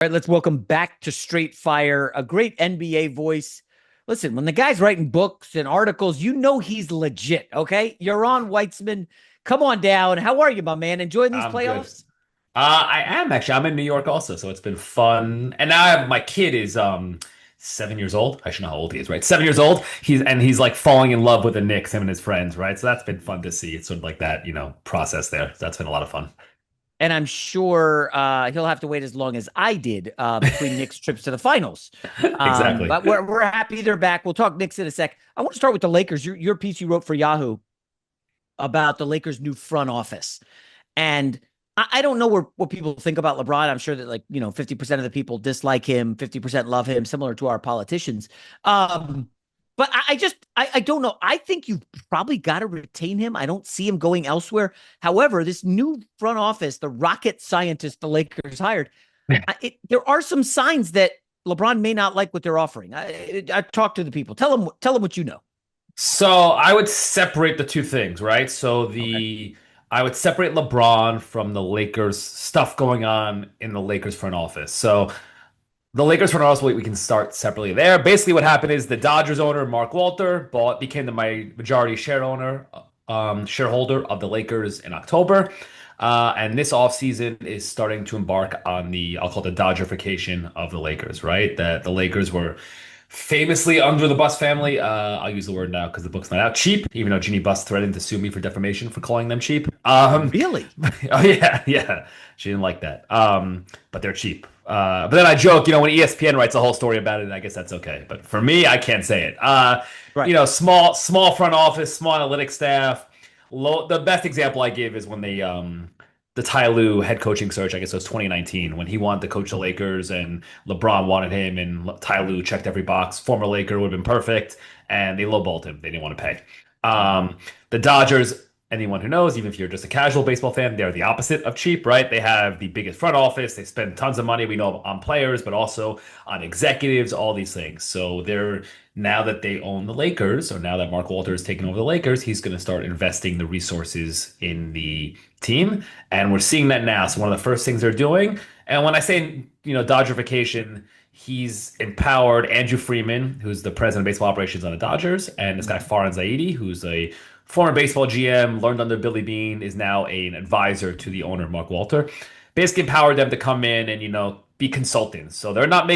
All right, let's welcome back to Straight Fire, a great NBA voice. Listen, when the guy's writing books and articles, you know he's legit, okay? Yaron Weitzman, come on down. How are you, my man? Enjoying these I'm good. playoffs? I am actually. I'm in New York also, so it's been fun. And now I have my kid is 7 years old. I should know how old he is, right? 7 years old. He's like falling in love with the Knicks, him and his friends, right? So that's been fun to see. It's sort of like that, process there. So that's been a lot of fun. And I'm sure he'll have to wait as long as I did between Knicks trips to the finals. Exactly. But we're happy they're back. We'll talk Knicks in a sec. I want to start with the Lakers. Your piece you wrote for Yahoo about the Lakers' new front office. And I don't know what people think about LeBron. I'm sure that 50% of the people dislike him, 50% love him, similar to our politicians. But I don't know. I think you've probably got to retain him. I don't see him going elsewhere. However, this new front office, the rocket scientist the Lakers hired, there are some signs that LeBron may not like what they're offering. I talk to the people. Tell them what you know. So I would separate the two things, right? Okay. I would separate LeBron from the Lakers stuff going on in the Lakers front office. So the Lakers front office, we can start separately there. Basically, what happened is the Dodgers owner, Mark Walter, became the majority shareholder of the Lakers in October. And this offseason is starting to embark on I'll call it the Dodgerification of the Lakers, right? That the Lakers were famously under the Bus family. I'll use the word now because the book's not out. Cheap, even though Jeannie Buss threatened to sue me for defamation for calling them cheap. Really? Oh yeah, yeah. She didn't like that. But they're cheap. But then I joke, when ESPN writes a whole story about it, I guess that's okay. But for me, I can't say it. Right. Small front office, small analytics staff. The best example I give is when the Ty Lue head coaching search, I guess it was 2019, when he wanted to coach the Lakers and LeBron wanted him, and Ty Lue checked every box. Former Laker would have been perfect, and they lowballed him. They didn't want to pay. The Dodgers, anyone who knows, even if you're just a casual baseball fan, they're the opposite of cheap, right? They have the biggest front office. They spend tons of money, we know, on players, but also on executives, all these things. So now that they own the Lakers, or now that Mark Walter has taken over the Lakers, he's going to start investing the resources in the team. And we're seeing that now. So one of the first things they're doing, and when I say, Dodgerification, he's empowered Andrew Freeman, who's the president of baseball operations on the Dodgers, and this guy Farhan Zaidi, who's a former baseball GM, learned under Billy Beane, is now an advisor to the owner, Mark Walter. Basically empowered them to come in and, be consultants. So they're not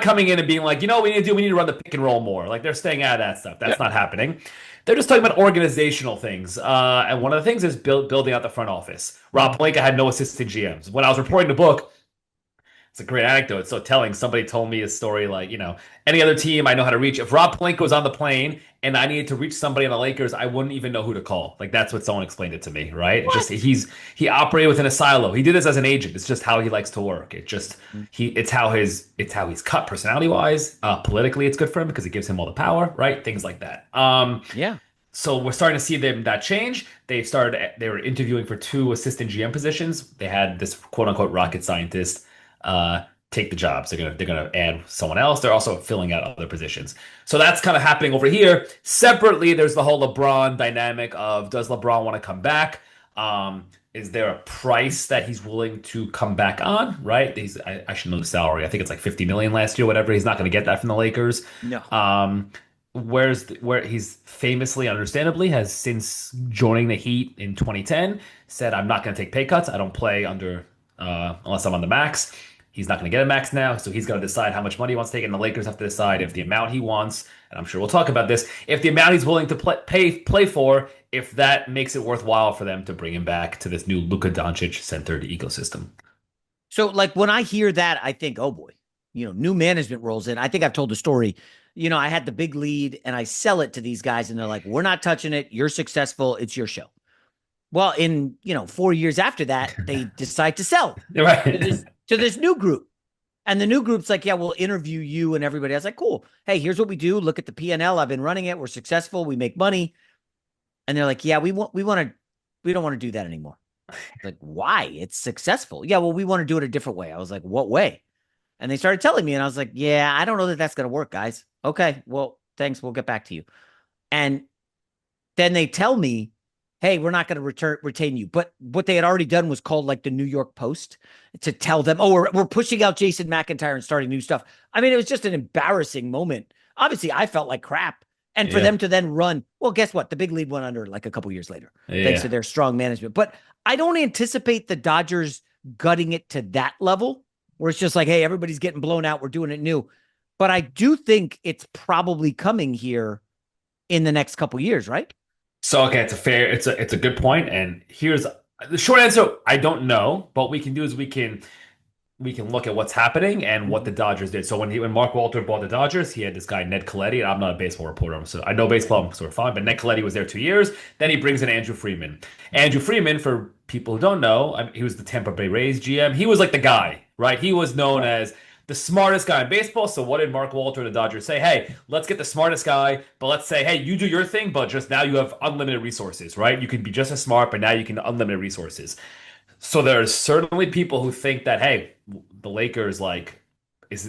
coming in and being like, we need to run the pick and roll more. Like they're staying out of that stuff. That's not happening. They're just talking about organizational things. And one of the things is building out the front office. Rob Pelinka had no assistant GMs. When I was reporting the book, it's a great anecdote. It's so telling. Somebody told me a story like, any other team I know how to reach. If Rob Pelinka was on the plane and I needed to reach somebody on the Lakers, I wouldn't even know who to call. Like that's what someone explained it to me, right? It's just What? he operated within a silo. He did this as an agent. It's just how he likes to work. It's how he's cut personality wise. Politically, it's good for him because it gives him all the power, right? Things like that. Yeah. So we're starting to see that change. They were interviewing for two assistant GM positions. They had this quote unquote rocket scientist take the jobs. They're gonna add someone else. They're also filling out other positions. So that's kind of happening over here. Separately, there's the whole LeBron dynamic of does LeBron want to come back? Is there a price that he's willing to come back on? Right? I should know the salary. I think it's like 50 million last year, whatever. He's not going to get that from the Lakers. No. Where he's famously, understandably, has since joining the Heat in 2010 said, "I'm not going to take pay cuts. I don't play under unless I'm on the max." He's not going to get a max now, so he's going to decide how much money he wants to take, and the Lakers have to decide if the amount he wants, and I'm sure we'll talk about this, if the amount he's willing to play for, if that makes it worthwhile for them to bring him back to this new Luka Doncic centered ecosystem. So, like, when I hear that, I think, oh boy, new management rolls in. I think I've told the story. I had the big lead and I sell it to these guys, and they're like, we're not touching it. You're successful. It's your show. Well, in 4 years after that, they decide to sell to Right. this new group. And the new group's like, yeah, we'll interview you and everybody. I was like, cool. Hey, here's what we do. Look at the P&L. I've been running it. We're successful. We make money. And they're like, yeah, we don't want to do that anymore. Like, why? It's successful. Yeah, well, we want to do it a different way. I was like, what way? And they started telling me, and I was like, yeah, I don't know that that's going to work, guys. Okay, well, thanks. We'll get back to you. And then they tell me, hey, we're not going to retain you. But what they had already done was called like the New York Post to tell them, oh, we're pushing out Jason McIntyre and starting new stuff. I mean, it was just an embarrassing moment. Obviously, I felt like crap. And for Yeah. them to then run, well, guess what? The big lead went under like a couple years later, thanks to Yeah. their strong management. But I don't anticipate the Dodgers gutting it to that level where it's just like, hey, everybody's getting blown out. We're doing it new. But I do think it's probably coming here in the next couple years, right? So okay, it's a good point, and here's the short answer. I don't know, but what we can do is we can look at what's happening and what the Dodgers did. So when Mark Walter bought the Dodgers, he had this guy Ned Colletti, and I'm not a baseball reporter, so I know baseball, I'm sort of fine, but Ned Colletti was there 2 years. Then he brings in Andrew Freeman. Andrew Freeman, for people who don't know, he was the Tampa Bay Rays GM. He was like the guy, right? He was known as the smartest guy in baseball. So what did Mark Walter and the Dodgers say? Hey, let's get the smartest guy, but let's say, hey, you do your thing, but just now you have unlimited resources, right? You can be just as smart, but now you can unlimited resources. So there's certainly people who think that, hey, the Lakers, like,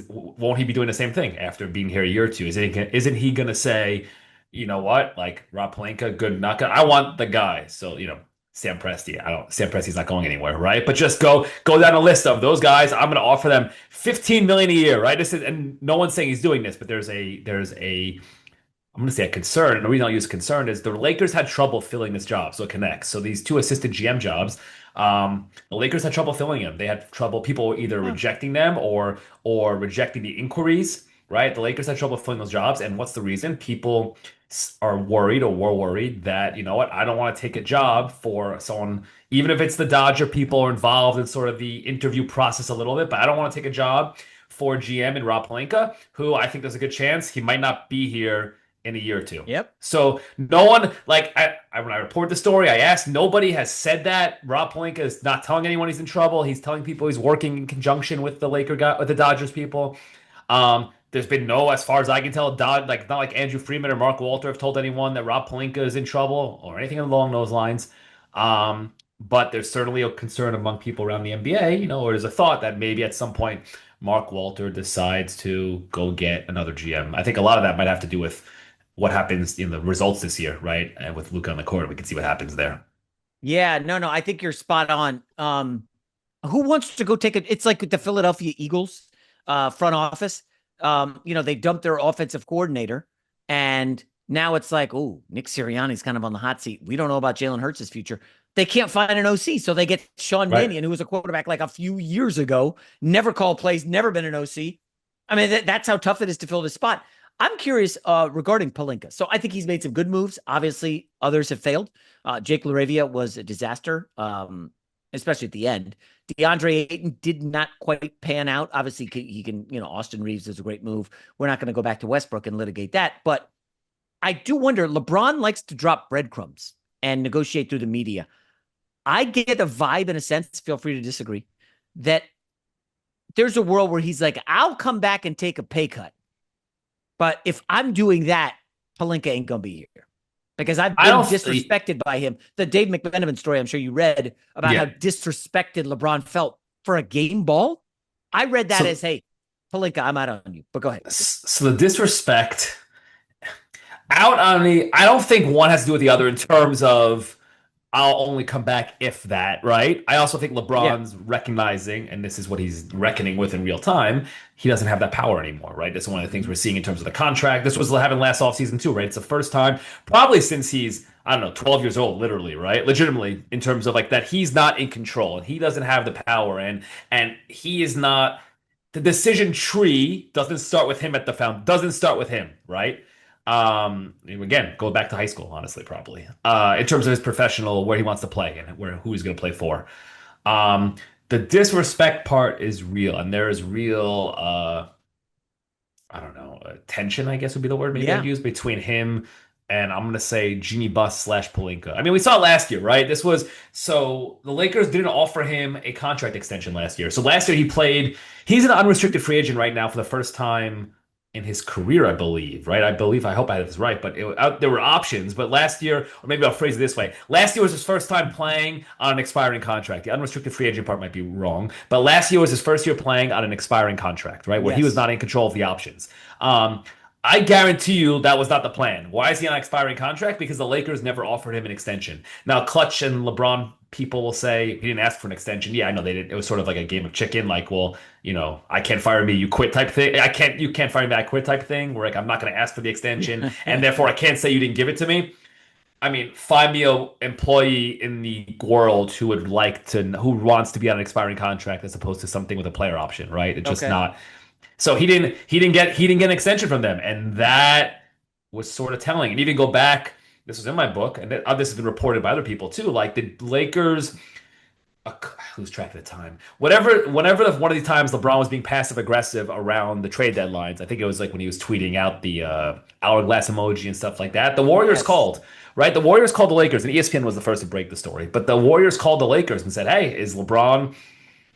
won't he be doing the same thing after being here a year or two? Isn't he gonna say, you know what, like Rob Pelinka, good, not good. I want the guy. So Sam Presti. Sam Presti's not going anywhere, right? But just go down a list of those guys. I'm gonna offer them 15 million a year, right? And no one's saying he's doing this, but there's a I'm going to say a concern, and the reason I'll use concern is the Lakers had trouble filling this job, so it connects. So these two assistant GM jobs, the Lakers had trouble filling them. They had trouble, people were either rejecting them or rejecting the inquiries, right? The Lakers had trouble filling those jobs, and what's the reason? People are worried or were worried that, you know what, I don't want to take a job for someone, even if it's the Dodger people are involved in sort of the interview process a little bit, but I don't want to take a job for GM and Rob Pelinka, who I think there's a good chance he might not be here in a year or two. Yep. So no one, like when I report the story, I asked, nobody has said that. Rob Pelinka is not telling anyone he's in trouble. He's telling people he's working in conjunction with the with the Dodgers people. There's been no, as far as I can tell, like not like Andrew Freeman or Mark Walter have told anyone that Rob Pelinka is in trouble or anything along those lines. But there's certainly a concern among people around the NBA, or there's a thought that maybe at some point Mark Walter decides to go get another GM. I think a lot of that might have to do with what happens in the results this year, right? And with Luka on the court, we can see what happens there. Yeah, no, I think you're spot on. Who wants to go take it? It's like the Philadelphia Eagles front office. They dumped their offensive coordinator, and now it's like, oh, Nick Sirianni's kind of on the hot seat. We don't know about Jalen Hurts' future. They can't find an OC, so they get Sean Mannion, who was a quarterback like a few years ago, never called plays, never been an OC. I mean, that's how tough it is to fill this spot. I'm curious regarding Pelinka. So I think he's made some good moves. Obviously, others have failed. Jake LaRavia was a disaster, especially at the end. DeAndre Ayton did not quite pan out. Obviously, he can, Austin Reaves is a great move. We're not going to go back to Westbrook and litigate that. But I do wonder, LeBron likes to drop breadcrumbs and negotiate through the media. I get a vibe, in a sense, feel free to disagree, that there's a world where he's like, I'll come back and take a pay cut. But if I'm doing that, Pelinka ain't going to be here because I've been disrespected by him. The Dave McMenamin story, I'm sure you read about how disrespected LeBron felt for a game ball. I read that as, hey, Pelinka, I'm out on you. But go ahead. So the disrespect out on me, I don't think one has to do with the other in terms of I'll only come back if that, right? I also think LeBron's recognizing, and this is what he's reckoning with in real time, he doesn't have that power anymore, right? That's one of the things we're seeing in terms of the contract. This was happening last offseason too, right? It's the first time, probably since he's, 12 years old, literally, right? Legitimately, in terms of like that he's not in control and he doesn't have the power and he is not, the decision tree doesn't start with him doesn't start with him, right? Again, go back to high school, honestly, probably. In terms of his professional, where he wants to play and who he's going to play for. The disrespect part is real, and there is real, tension, I guess would be the word maybe I'd use between him and I'm going to say Genie Bus / Pelinka. I mean, we saw it last year, right? So the Lakers didn't offer him a contract extension last year. So last year he's an unrestricted free agent right now for the first time in his career, I believe, right? I hope I have this right, but there were options. But last year, or maybe I'll phrase it this way. Last year was his first time playing on an expiring contract. The unrestricted free agent part might be wrong, but last year was his first year playing on an expiring contract, right? Where he was not in control of the options. I guarantee you that was not the plan. Why is he on an expiring contract? Because the Lakers never offered him an extension. Now, Clutch and LeBron people will say he didn't ask for an extension. Yeah, I know they did. It was sort of like a game of chicken, like, well, I can't fire me, you quit type thing. You can't fire me, I quit type thing. Where like I'm not going to ask for the extension, and therefore I can't say you didn't give it to me. I mean, find me a employee in the world who wants to be on an expiring contract as opposed to something with a player option, right? It's just Okay. not. So he didn't get an extension from them, and that was sort of telling. And even go back, this was in my book, and this has been reported by other people too. Like the Lakers, I lose track of the time. Whenever one of these times LeBron was being passive aggressive around the trade deadlines, I think it was like when he was tweeting out the hourglass emoji and stuff like that. The Warriors Yes. called, right? The Warriors called the Lakers, and ESPN was the first to break the story. But the Warriors called the Lakers and said, "Hey, is LeBron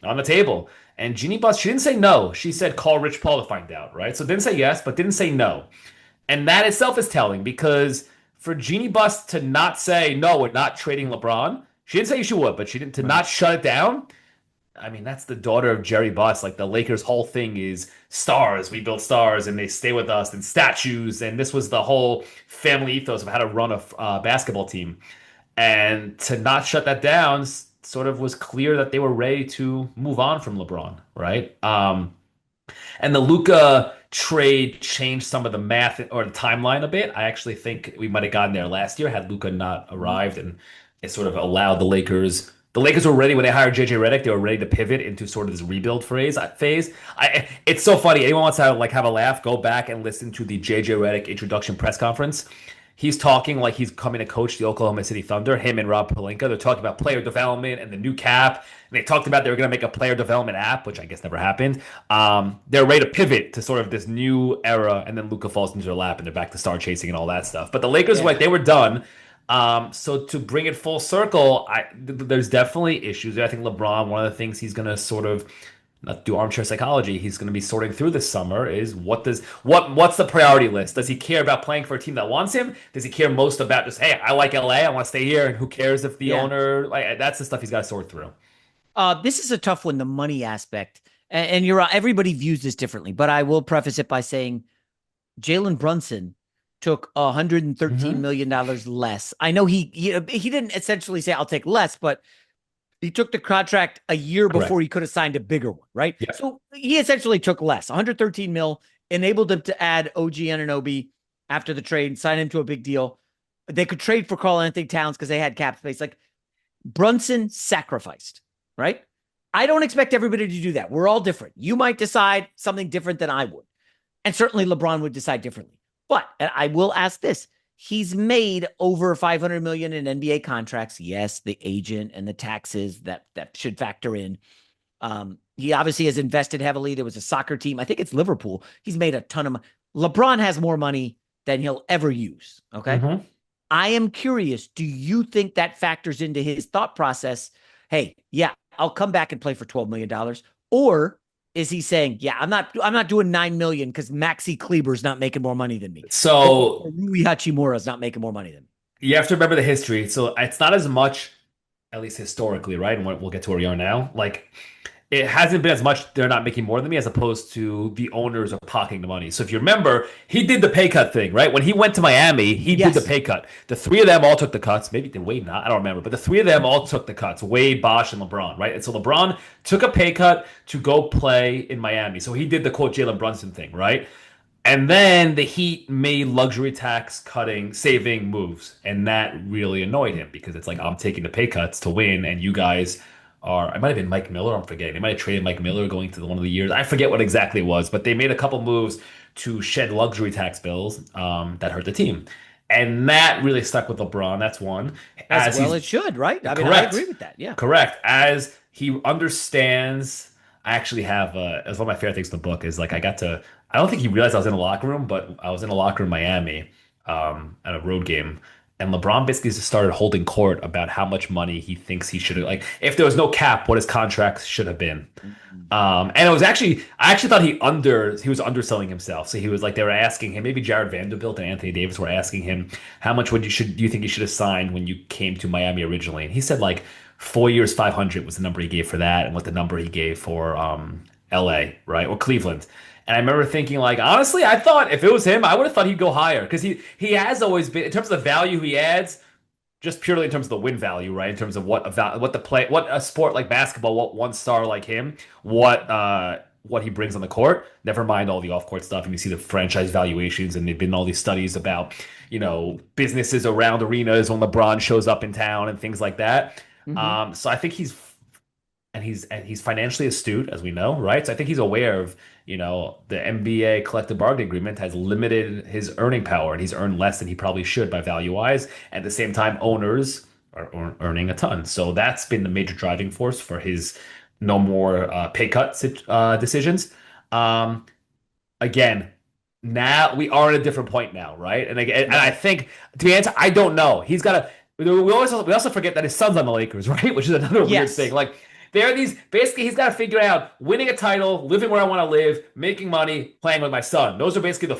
on the table?" And Jeannie Buss, she didn't say no. She said, "Call Rich Paul to find out," right? So didn't say yes, but didn't say no. And that itself is telling because for Jeannie Buss to not say, no, we're not trading LeBron, she didn't say she would, but she didn't to Right. not shut it down. I mean, that's the daughter of Jerry Buss. Like the Lakers' whole thing is stars. We build stars and they stay with us and statues. And this was the whole family ethos of how to run a basketball team. And to not shut that down sort of was clear that they were ready to move on from LeBron, right? And the Luka trade changed some of the math or the timeline a bit. I actually think we might have gotten there last year had Luka not Mhm. arrived, and it sort of allowed the Lakers. The Lakers were ready when they hired JJ Redick. They were ready to pivot into sort of this rebuild phase. It's so funny. Anyone wants to like have a laugh? Go back and listen to the JJ Redick introduction press conference. He's talking like he's coming to coach the Oklahoma City Thunder. Him and Rob Pelinka. They're talking about player development and the new cap. And they talked about they were going to make a player development app, which I guess never happened. They're ready to pivot to sort of this new era, and then Luka falls into their lap, and they're back to star chasing and all that stuff. But the Lakers were like Yeah. they were done. So to bring it full circle, there's definitely issues. I think LeBron, one of the things he's going to sort of not do armchair psychology. He's going to be sorting through this summer is what's the priority list? Does he care about playing for a team that wants him? Does he care most about just, hey, I like LA, I want to stay here, and who cares if the Yeah. owner like that's the stuff he's got to sort through. This is a tough one, the money aspect. And you're right, everybody views this differently, but I will preface it by saying Jalen Brunson took $113 Hmm. million less. I know he didn't essentially say I'll take less, but he took the contract a year before Correct. he could have signed a bigger one, right? Yeah. So he essentially took less. 113 mil enabled him to add OG Anunoby after the trade, sign him to a big deal. They could trade for Karl Anthony Towns because they had cap space. Like Brunson sacrificed, right? I don't expect everybody to do that. We're all different. You might decide something different than I would. And certainly LeBron would decide differently. But I will ask this. He's made over 500 million in NBA contracts. Yes, the agent and the taxes that should factor in. He obviously has invested heavily. There was a soccer team. I think it's Liverpool. He's made a ton of money. LeBron has more money than he'll ever use. Okay. Hmm. I am curious. Do you think that factors into his thought process? Hey, yeah, I'll come back and play for $12 million. Or is he saying, yeah, I'm not doing 9 million because Maxi Kleber's not making more money than me. So Or Rui Hachimura's not making more money than me. you have to remember the history. So it's not as much, at least historically, right? And we'll get to where we are now. Like it hasn't been as much they're not making more than me as opposed to the owners are pocketing the money. So if you remember, he did the pay cut thing, right? When he went to Miami, he did the Yes. pay cut. The three of them all took the cuts. Maybe did Wade not? I don't remember. But the three of them all took the cuts. Wade, Bosh, and LeBron, right? And so LeBron took a pay cut to go play in Miami. So he did the quote Jalen Brunson thing, right? And then the Heat made luxury tax cutting, saving moves. And that really annoyed him because it's like, I'm taking the pay cuts to win, and you guys are, it might have been Mike Miller, I'm forgetting. They might have traded Mike Miller going to one of the years. I forget what exactly it was, but they made a couple moves to shed luxury tax bills that hurt the team. And that really stuck with LeBron. That's one. As As well he's it should, right? I mean, I agree correct. with that. Yeah. Correct. As he understands, I actually have as one of my favorite things in the book is like I don't think he realized I was in a locker room, but I was in a locker room in Miami at a road game. And LeBron basically just started holding court about how much money he thinks he should have, like, if there was no cap, what his contract should have been. Mhm. And it was actually, I actually thought he was underselling himself. So he was like, they were asking him, maybe Jared Vanderbilt and Anthony Davis were asking him, how much do you think you should have signed when you came to Miami originally? And he said like 4 years, 500 was the number he gave for that, and what the number he gave for LA, right? Or Cleveland. And I remember thinking, like, honestly, I thought if it was him, I would have thought he'd go higher because he has always been in terms of the value he adds, just purely in terms of the win value, right? In terms of what a sport like basketball, what one star like him, what he brings on the court. Never mind all the off court stuff, and you see the franchise valuations, and there've been all these studies about businesses around arenas when LeBron shows up in town and things like that. Hmm. So I think he's financially astute, as we know, right? So I think he's aware of, the NBA collective bargaining agreement has limited his earning power, and he's earned less than he probably should by value wise. At the same time, owners are earning a ton. So that's been the major driving force for his no more pay cut decisions. Um, Again, now we are at a different point now, right? And again, and I think to be honest, I don't know. He's got to. We also forget that his son's on the Lakers, right? Which is another weird Yes. thing. Like there are these basically he's got to figure out winning a title, living where I want to live, making money, playing with my son. Those are basically the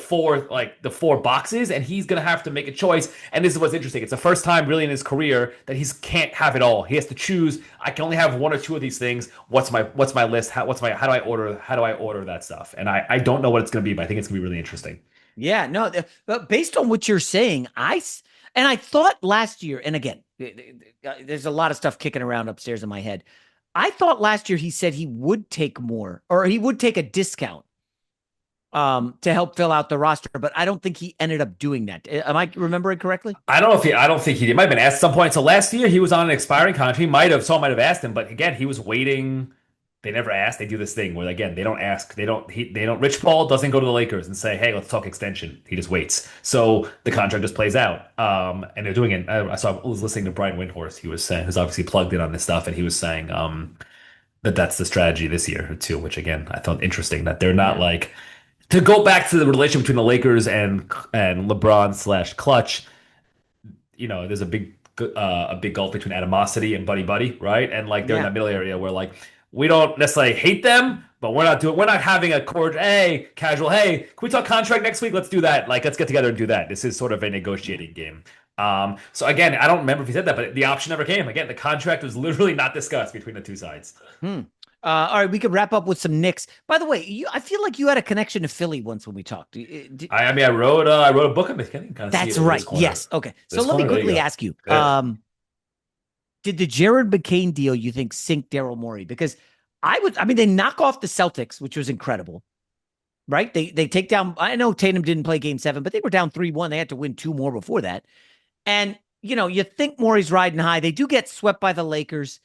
four boxes, and he's gonna have to make a choice. And this is what's interesting. It's the first time really in his career that he can't have it all. He has to choose. I can only have one or two of these things. What's my list? How do I order that stuff? And I don't know what it's gonna be, but I think it's gonna be really interesting. Yeah, no, but based on what you're saying, and I thought last year, and again, there's a lot of stuff kicking around upstairs in my head. I thought last year he said he would take more, or he would take a discount to help fill out the roster, but I don't think he ended up doing that. Am I remembering correctly? I don't think he did. He might have been asked at some point. So last year he was on an expiring contract. Someone might have asked him, but again, he was waiting. They never asked. They do this thing where again, they don't ask. They don't Rich Paul doesn't go to the Lakers and say, "Hey, let's talk extension." He just waits. So the contract just plays out. And they're doing it. I was listening to Brian Windhorst. He was saying, who's obviously plugged in on this stuff, and he was saying that that's the strategy this year too, which again, I found interesting that they're not Yeah. like to go back to the relation between the Lakers and LeBron slash Clutch. There's a big gulf between animosity and buddy buddy, right? And like they're in Yeah. that middle area where like we don't necessarily hate them, but we're not having a cordial, hey, casual, hey, can we talk contract next week? Let's do that. Like let's get together and do that. This is sort of a negotiating game. So again, I don't remember if he said that, but the option never came. Again, the contract was literally not discussed between the two sides. Hmm. All right, we could wrap up with some Knicks. By the way, I feel like you had a connection to Philly once when we talked. I mean, I wrote a book on this. Can kind of see That's it in right. this corner. Yes. Okay. So This let me corner, there you quickly go. ask you, Good. did the Jared McCain deal you think sink Daryl Morey? Because I mean, they knock off the Celtics, which was incredible, right? They take down, I know Tatum didn't play game 7, but they were down 3-1. They had to win 2 more before that. And, you think Morey's riding high. They do get swept by the Lakers.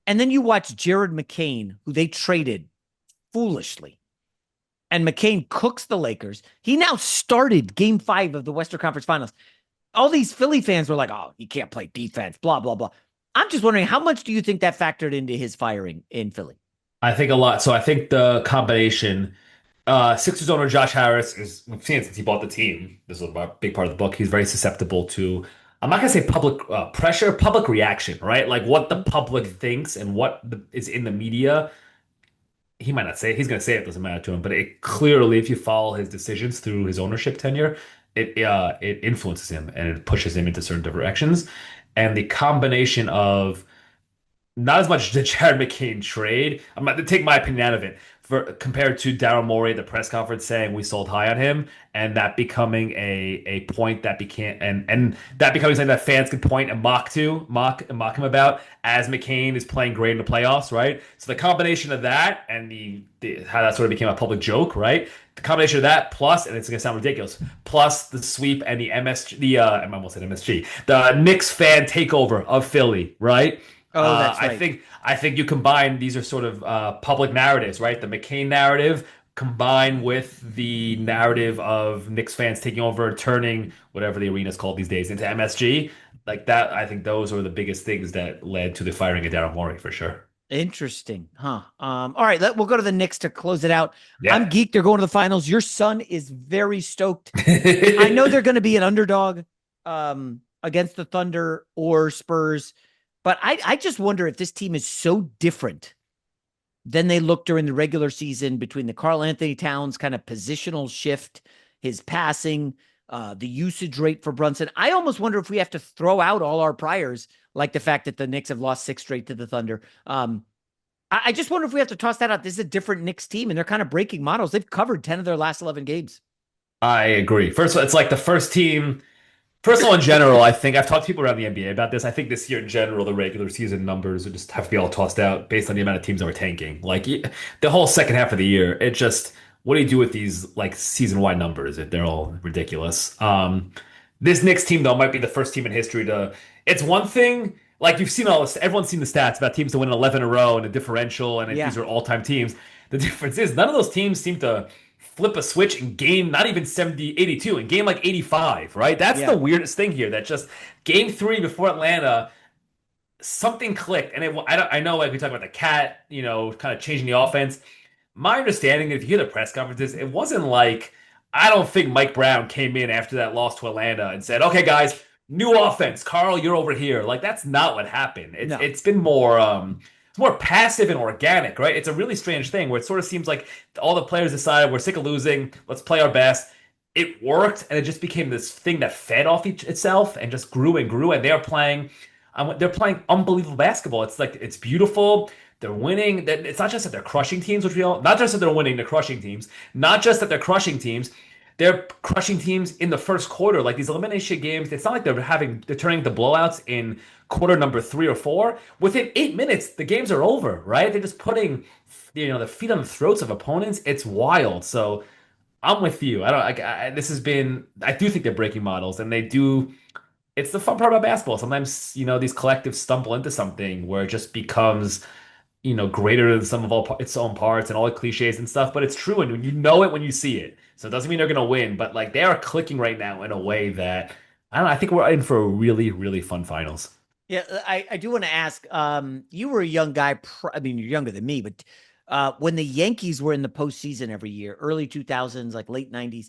And then you watch Jared McCain, who they traded foolishly. And McCain cooks the Lakers. He now started game 5 of the Western Conference Finals. All these Philly fans were like, oh, he can't play defense, blah, blah, blah. I'm just wondering, how much do you think that factored into his firing in Philly? I think a lot. So I think the combination, Sixers owner Josh Harris is, we've seen it since he bought the team. This is a big part of the book. He's very susceptible to, I'm not going to say public pressure, public reaction, right? Like what the public thinks and is in the media. He might not say it. He's going to say it doesn't matter to him, but it clearly, if you follow his decisions through his ownership tenure, it influences him and it pushes him into certain directions. And the combination of not as much the Jared McCain trade. I'm going to take my opinion out of it for compared to Daryl Morey at the press conference saying we sold high on him, and that becoming a point that became and that becoming something that fans can point and mock him about as McCain is playing great in the playoffs, right? So the combination of that and the how that sort of became a public joke, right? The combination of that plus, and it's gonna sound ridiculous, plus the sweep and the MSG, I almost said MSG, the Knicks fan takeover of Philly, right? Oh, that's right. I think you combine these are sort of public narratives, right? The McCain narrative combined with the narrative of Knicks fans taking over, turning whatever the arena is called these days into MSG. Like that, I think those are the biggest things that led to the firing of Daryl Morey for sure. Interesting, huh? All right, we'll go to the Knicks to close it out. I'm Yeah. geeked. They're going to the finals. Your son is very stoked. I know they're going to be an underdog against the Thunder or Spurs, but I just wonder if this team is so different than they look during the regular season between the Karl Anthony Towns kind of positional shift, his passing, the usage rate for Brunson. I almost wonder if we have to throw out all our priors, like the fact that the Knicks have lost 6 straight to the Thunder. I just wonder if we have to toss that out. This is a different Knicks team, and they're kind of breaking models. They've covered 10 of their last 11 games. I agree. First of all, it's like the first team. First of all, in general, I think I've talked to people around the NBA about this. I think this year in general, the regular season numbers would just have to be all tossed out based on the amount of teams that were tanking. Like the whole second half of the year, it just what do you do with these like season-wide numbers? They're all ridiculous. This Knicks team though might be the first team in history to. It's one thing like you've seen all this. Everyone's seen the stats about teams to win 11 in a row and a differential, and if Yeah. these are all-time teams. The difference is none of those teams seem to flip a switch in game, not even 70, 82, in game like 85, right? That's Yeah. the weirdest thing here. That just game three before Atlanta, something clicked. And I know like we talk about the cat, kind of changing the offense. My understanding, if you hear the press conferences, it wasn't like, I don't think Mike Brown came in after that loss to Atlanta and said, okay, guys, new offense. Carl, you're over here. Like, that's not what happened. No. It's been more, it's more passive and organic, right? It's a really strange thing where it sort of seems like all the players decided we're sick of losing. Let's play our best. It worked, and it just became this thing that fed off itself and just grew and grew. And they're playing unbelievable basketball. It's like it's beautiful. They're winning. It's not just that they're crushing teams, not just that they're winning, they're crushing teams. Not just that they're crushing teams. They're crushing teams in the first quarter. Like these elimination games, it's not like they're turning into blowouts in quarter number 3 or 4. Within 8 minutes, the games are over, right? They're just putting, the feet on the throats of opponents. It's wild. So I'm with you. I don't. This has been. I do think they're breaking models, and they do. It's the fun part about basketball. Sometimes, these collectives stumble into something where it just becomes, greater than some of its own parts and all the cliches and stuff. But it's true, and you know it when you see it. So it doesn't mean they're going to win, but like they are clicking right now in a way that I don't know. I think we're in for a really, really fun finals. Yeah, I do want to ask. You were a young guy. I mean, you're younger than me, but when the Yankees were in the postseason every year, early 2000s, like late 90s,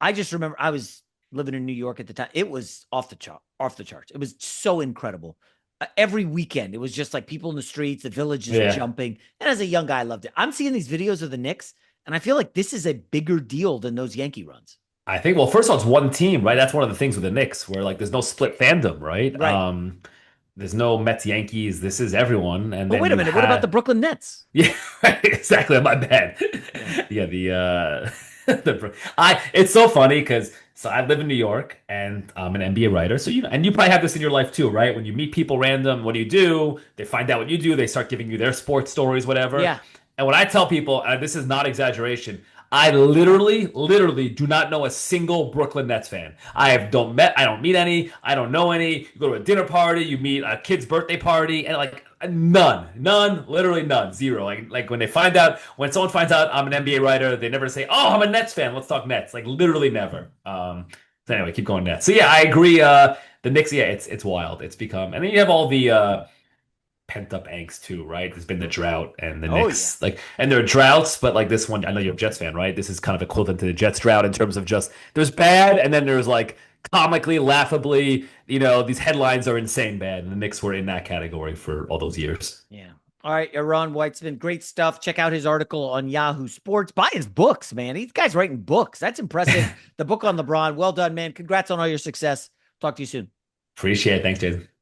I just remember I was living in New York at the time. It was off the charts. It was so incredible. Every weekend, it was just like people in the streets, the village just Yeah. jumping. And as a young guy, I loved it. I'm seeing these videos of the Knicks, and I feel like this is a bigger deal than those Yankee runs. I think, well, first of all, it's one team, right? That's one of the things with the Knicks, where like there's no split fandom, right? Right. There's no Mets Yankees. This is everyone, and But then wait a you minute. What about the had Brooklyn Nets? yeah, exactly. My bad. Yeah. Yeah, it's so funny because so I live in New York and I'm an NBA writer. So and you probably have this in your life too, right? When you meet people random, what do you do? They find out what you do. They start giving you their sports stories, whatever. Yeah. And when I tell people, this is not exaggeration, I literally do not know a single Brooklyn Nets fan. I don't meet any. I don't know any. You go to a dinner party, you meet a kid's birthday party, and like none, literally none, zero. Like when someone finds out I'm an NBA writer, they never say, "Oh, I'm a Nets fan. Let's talk Nets." Like literally never. So anyway, keep going Nets. So yeah, I agree. The Knicks, yeah, it's wild. It's become, and then you have all the pent up angst too, right? There's been the drought and the Oh yeah. Knicks, like, and there are droughts, but like this one, I know you're a Jets fan, right? This is kind of equivalent to the Jets drought in terms of just there's bad, and then there's like comically, laughably, these headlines are insane bad, and the Knicks were in that category for all those years. Yeah. All right, Yaron Weitzman, great stuff. Check out his article on Yahoo Sports. Buy his books, man. These guys writing books. That's impressive. The book on LeBron. Well done, man. Congrats on all your success. Talk to you soon. Appreciate it. Thanks, Jason.